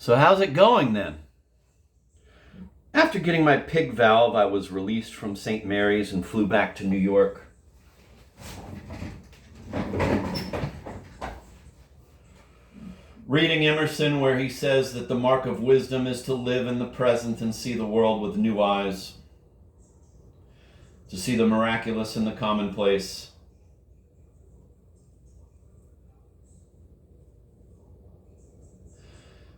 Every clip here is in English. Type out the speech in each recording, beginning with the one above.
So how's it going then? After getting my pig valve, I was released from St. Mary's and flew back to New York. Reading Emerson, where he says that the mark of wisdom is to live in the present and see the world with new eyes, to see the miraculous in the commonplace.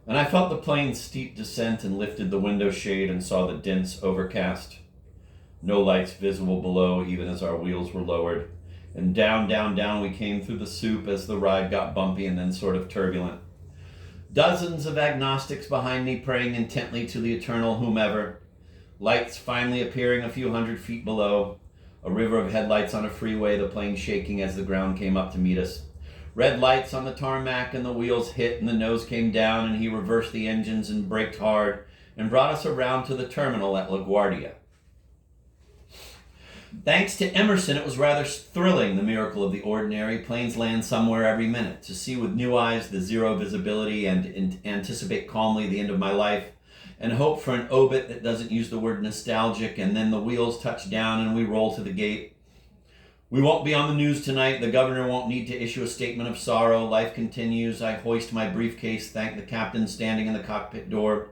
And I felt the plane's steep descent and lifted the window shade and saw the dense overcast. No lights visible below, even as our wheels were lowered. And down, down, down we came through the soup as the ride got bumpy and then sort of turbulent. Dozens of agnostics behind me praying intently to the eternal whomever. Lights finally appearing a few hundred feet below. A river of headlights on a freeway, the plane shaking as the ground came up to meet us. Red lights on the tarmac and the wheels hit and the nose came down and he reversed the engines and braked hard and brought us around to the terminal at LaGuardia. Thanks to Emerson, it was rather thrilling, the miracle of the ordinary. Planes land somewhere every minute. To see with new eyes the zero visibility and anticipate calmly the end of my life and hope for an obit that doesn't use the word nostalgic, and then the wheels touch down and we roll to the gate. We won't be on the news tonight. The governor won't need to issue a statement of sorrow. Life continues. I hoist my briefcase, thank the captain standing in the cockpit door.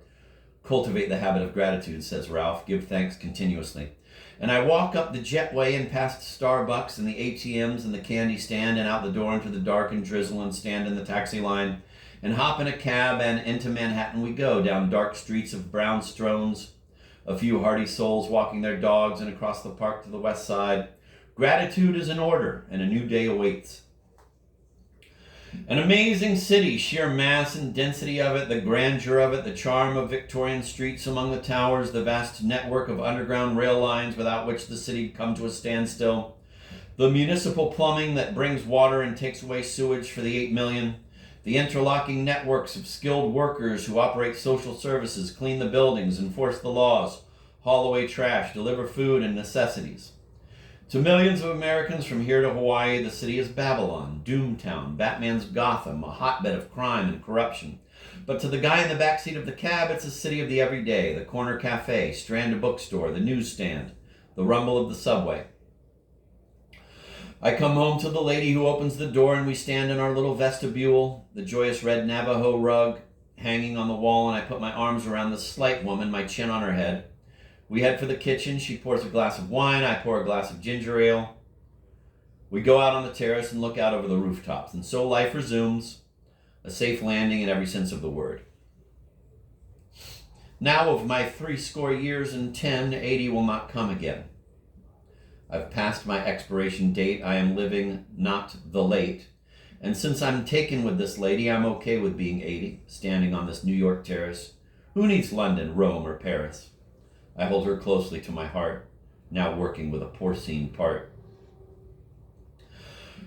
Cultivate the habit of gratitude, says Ralph. Give thanks continuously. And I walk up the jetway and past Starbucks and the ATMs and the candy stand and out the door into the dark and drizzle and stand in the taxi line and hop in a cab, and into Manhattan we go, down dark streets of brownstones, a few hardy souls walking their dogs, and across the park to the west side. Gratitude is in order, and a new day awaits. An amazing city, sheer mass and density of it, the grandeur of it, the charm of Victorian streets among the towers, the vast network of underground rail lines without which the city'd come to a standstill, the municipal plumbing that brings water and takes away sewage for the 8 million, the interlocking networks of skilled workers who operate social services, clean the buildings, enforce the laws, haul away trash, deliver food and necessities. To millions of Americans from here to Hawaii, the city is Babylon, Doomtown, Batman's Gotham, a hotbed of crime and corruption. But to the guy in the backseat of the cab, it's a city of the everyday, the corner cafe, Strand bookstore, the newsstand, the rumble of the subway. I come home to the lady who opens the door and we stand in our little vestibule, the joyous red Navajo rug hanging on the wall, and I put my arms around the slight woman, my chin on her head. We head for the kitchen. She pours a glass of wine. I pour a glass of ginger ale. We go out on the terrace and look out over the rooftops. And so life resumes, a safe landing in every sense of the word. Now of my 80 years and 10, 80 will not come again. I've passed my expiration date. I am living, not the late. And since I'm taken with this lady, I'm okay with being 80, standing on this New York terrace. Who needs London, Rome, or Paris? I hold her closely to my heart, now working with a porcine part.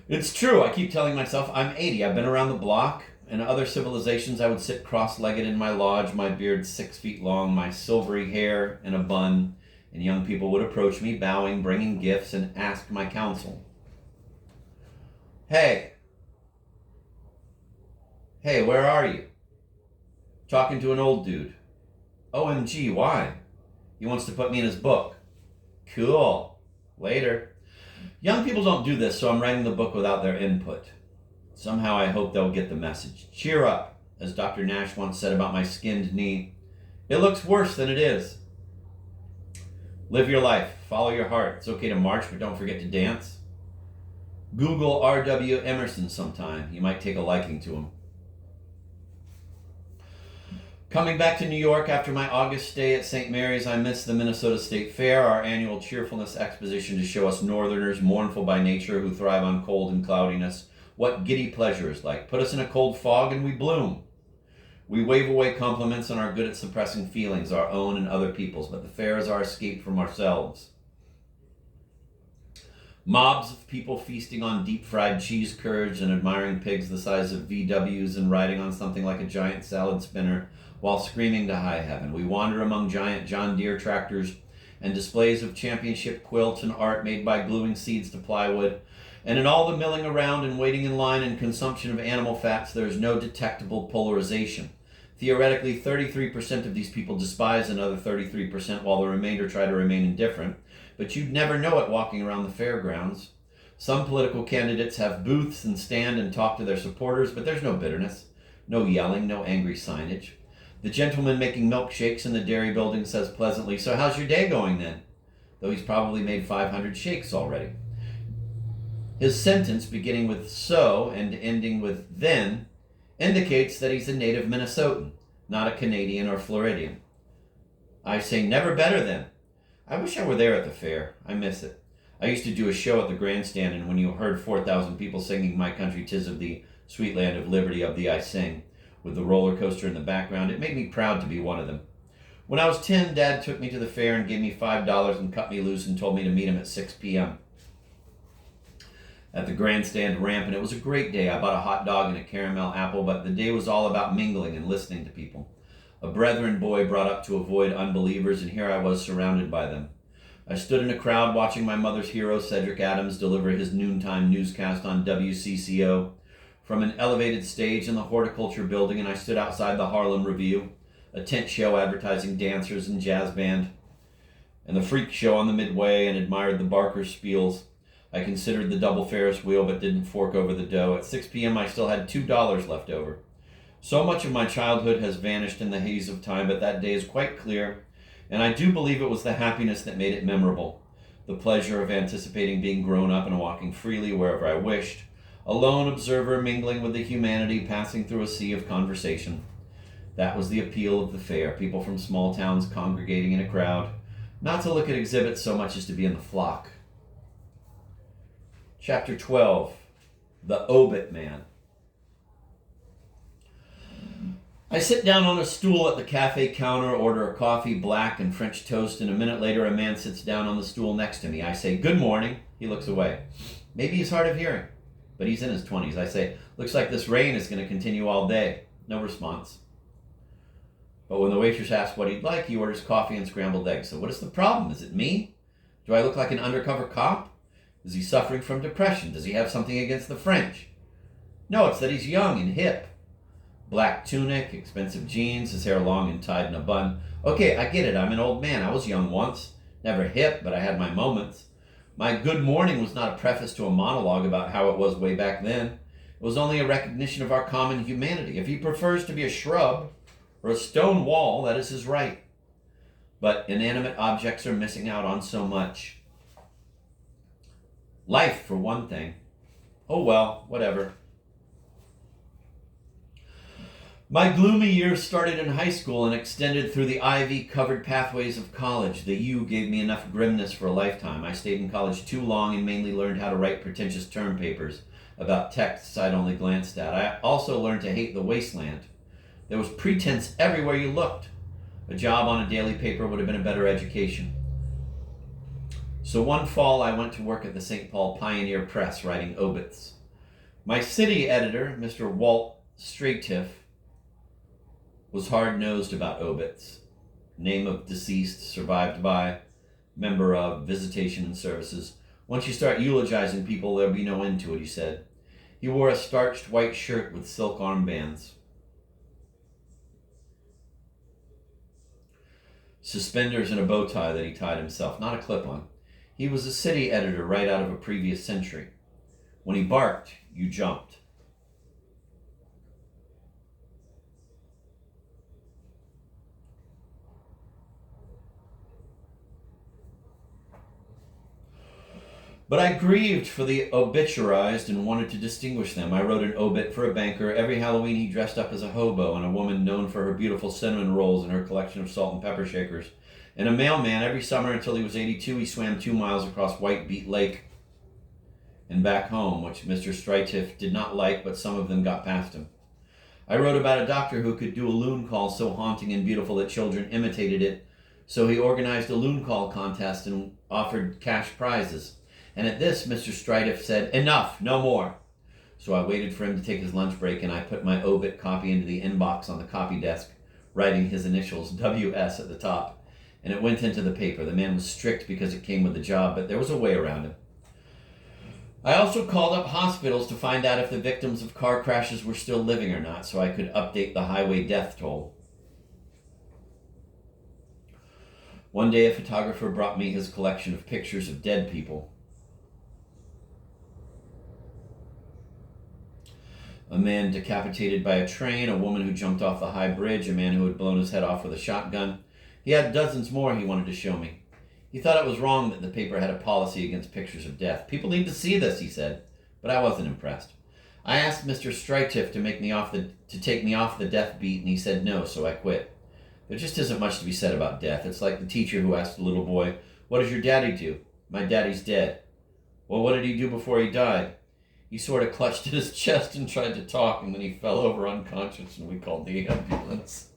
It's true, I keep telling myself I'm 80. I've been around the block. In other civilizations, I would sit cross-legged in my lodge, my beard 6 feet long, my silvery hair in a bun, and young people would approach me, bowing, bringing gifts, and ask my counsel. Hey, where are you? Talking to an old dude. OMG, why? He wants to put me in his book. Cool. Later. Young people don't do this, so I'm writing the book without their input. Somehow I hope they'll get the message. Cheer up, as Dr. Nash once said about my skinned knee. It looks worse than it is. Live your life. Follow your heart. It's okay to march, but don't forget to dance. Google R.W. Emerson sometime. You might take a liking to him. Coming back to New York after my August stay at St. Mary's, I missed the Minnesota State Fair, our annual Cheerfulness exposition to show us Northerners, mournful by nature, who thrive on cold and cloudiness, what giddy pleasure is like. Put us in a cold fog and we bloom. We wave away compliments and are good at suppressing feelings, our own and other people's, but the fair is our escape from ourselves. Mobs of people feasting on deep-fried cheese curds and admiring pigs the size of VWs and riding on something like a giant salad spinner while screaming to high heaven. We wander among giant John Deere tractors and displays of championship quilts and art made by gluing seeds to plywood. And in all the milling around and waiting in line and consumption of animal fats, there is no detectable polarization. Theoretically, 33% of these people despise another 33%, while the remainder try to remain indifferent. But you'd never know it walking around the fairgrounds. Some political candidates have booths and stand and talk to their supporters, but there's no bitterness, no yelling, no angry signage. The gentleman making milkshakes in the dairy building says pleasantly, "So how's your day going then?" Though he's probably made 500 shakes already. His sentence, beginning with "so" and ending with "then," indicates that he's a native Minnesotan, not a Canadian or Floridian. I say never better then. I wish I were there at the fair. I miss it. I used to do a show at the grandstand, and when you heard 4,000 people singing "My Country 'Tis of Thee, Sweet Land of Liberty, of Thee I Sing," with the roller coaster in the background, it made me proud to be one of them. When I was 10, Dad took me to the fair and gave me $5 and cut me loose and told me to meet him at 6 p.m. at the grandstand ramp, and it was a great day. I bought a hot dog and a caramel apple, but the day was all about mingling and listening to people. A brethren boy brought up to avoid unbelievers, and here I was surrounded by them. I stood in a crowd watching my mother's hero, Cedric Adams, deliver his noontime newscast on WCCO from an elevated stage in the horticulture building, and I stood outside the Harlem Review, a tent show advertising dancers and jazz band, and the freak show on the Midway, and admired the Barker spiels. I considered the double Ferris wheel but didn't fork over the dough. At 6 p.m. I still had $2 left over. So much of my childhood has vanished in the haze of time, but that day is quite clear, and I do believe it was the happiness that made it memorable. The pleasure of anticipating being grown up and walking freely wherever I wished, a lone observer mingling with the humanity passing through a sea of conversation. That was the appeal of the fair, people from small towns congregating in a crowd, not to look at exhibits so much as to be in the flock. Chapter 12, The Obit Man. I sit down on a stool at the cafe counter, order a coffee, black, and French toast, and a minute later a man sits down on the stool next to me. I say, "Good morning." He looks away. Maybe he's hard of hearing, but he's in his 20s. I say, "Looks like this rain is going to continue all day." No response. But when the waitress asks what he'd like, he orders coffee and scrambled eggs. So what is the problem? Is it me? Do I look like an undercover cop? Is he suffering from depression? Does he have something against the French? No, it's that he's young and hip. Black tunic, expensive jeans, his hair long and tied in a bun. Okay, I get it. I'm an old man. I was young once. Never hip, but I had my moments. My good morning was not a preface to a monologue about how it was way back then. It was only a recognition of our common humanity. If he prefers to be a shrub or a stone wall, that is his right. But inanimate objects are missing out on so much. Life, for one thing. Oh well, whatever. My gloomy years started in high school and extended through the ivy-covered pathways of college. The U gave me enough grimness for a lifetime. I stayed in college too long and mainly learned how to write pretentious term papers about texts I'd only glanced at. I also learned to hate the wasteland. There was pretense everywhere you looked. A job on a daily paper would have been a better education. So one fall I went to work at the St. Paul Pioneer Press writing obits. My city editor, Mr. Walt Stratiff, was hard-nosed about obits. Name of deceased, survived by, member of, visitation and services. Once you start eulogizing people, there'll be no end to it, he said. He wore a starched white shirt with silk armbands. Suspenders and a bow tie that he tied himself, not a clip-on. He was a city editor right out of a previous century. When he barked, you jumped. But I grieved for the obituarized and wanted to distinguish them. I wrote an obit for a banker. Every Halloween he dressed up as a hobo and a woman known for her beautiful cinnamon rolls and her collection of salt and pepper shakers. And a mailman every summer until he was 82, he swam 2 miles across White Beet Lake and back home, which Mr. Stratiff did not like, but some of them got past him. I wrote about a doctor who could do a loon call so haunting and beautiful that children imitated it, so he organized a loon call contest and offered cash prizes. And at this, Mr. Stratiff said, "Enough, no more." So I waited for him to take his lunch break, and I put my obit copy into the inbox on the copy desk, writing his initials, WS, at the top. And it went into the paper. The man was strict because it came with the job, but there was a way around him. I also called up hospitals to find out if the victims of car crashes were still living or not so I could update the highway death toll. One day, a photographer brought me his collection of pictures of dead people. A man decapitated by a train, a woman who jumped off the high bridge, a man who had blown his head off with a shotgun. He had dozens more he wanted to show me. He thought it was wrong that the paper had a policy against pictures of death. People need to see this, he said, but I wasn't impressed. I asked Mr. Strytiff to take me off the death beat, and he said no, so I quit. There just isn't much to be said about death. It's like the teacher who asked the little boy, "What does your daddy do?" "My daddy's dead." "Well, what did he do before he died?" He sort of clutched at his chest and tried to talk, and then he fell over unconscious, and we called the ambulance.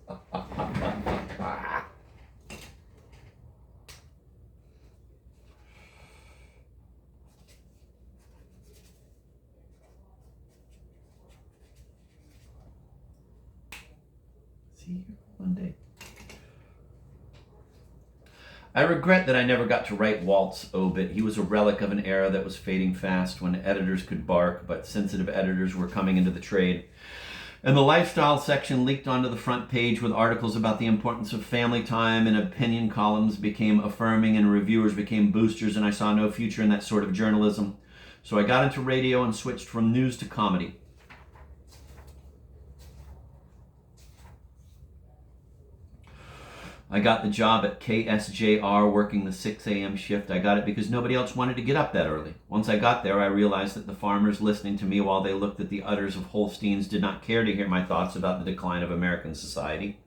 See you one day. I regret that I never got to write Walt's obit. He was a relic of an era that was fading fast, when editors could bark, but sensitive editors were coming into the trade. And the lifestyle section leaked onto the front page with articles about the importance of family time, and opinion columns became affirming and reviewers became boosters, and I saw no future in that sort of journalism. So I got into radio and switched from news to comedy. I got the job at KSJR working the 6 a.m. shift. I got it because nobody else wanted to get up that early. Once I got there, I realized that the farmers listening to me while they looked at the udders of Holsteins did not care to hear my thoughts about the decline of American society.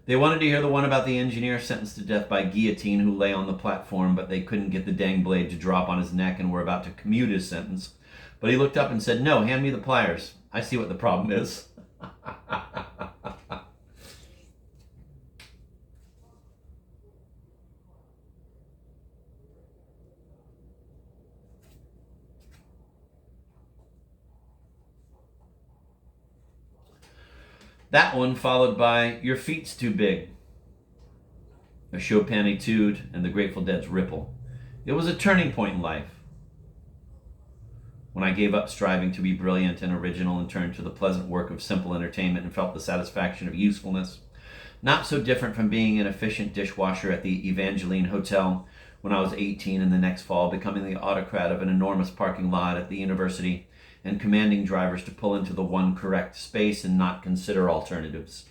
They wanted to hear the one about the engineer sentenced to death by guillotine who lay on the platform, but they couldn't get the dang blade to drop on his neck and were about to commute his sentence. But he looked up and said, "No, hand me the pliers. I see what the problem is." That one followed by "Your Feet's Too Big," a Chopin etude, and the Grateful Dead's Ripple. It was a turning point in life, when I gave up striving to be brilliant and original and turned to the pleasant work of simple entertainment and felt the satisfaction of usefulness. Not so different from being an efficient dishwasher at the Evangeline Hotel when I was 18, and the next fall becoming the autocrat of an enormous parking lot at the university and commanding drivers to pull into the one correct space and not consider alternatives.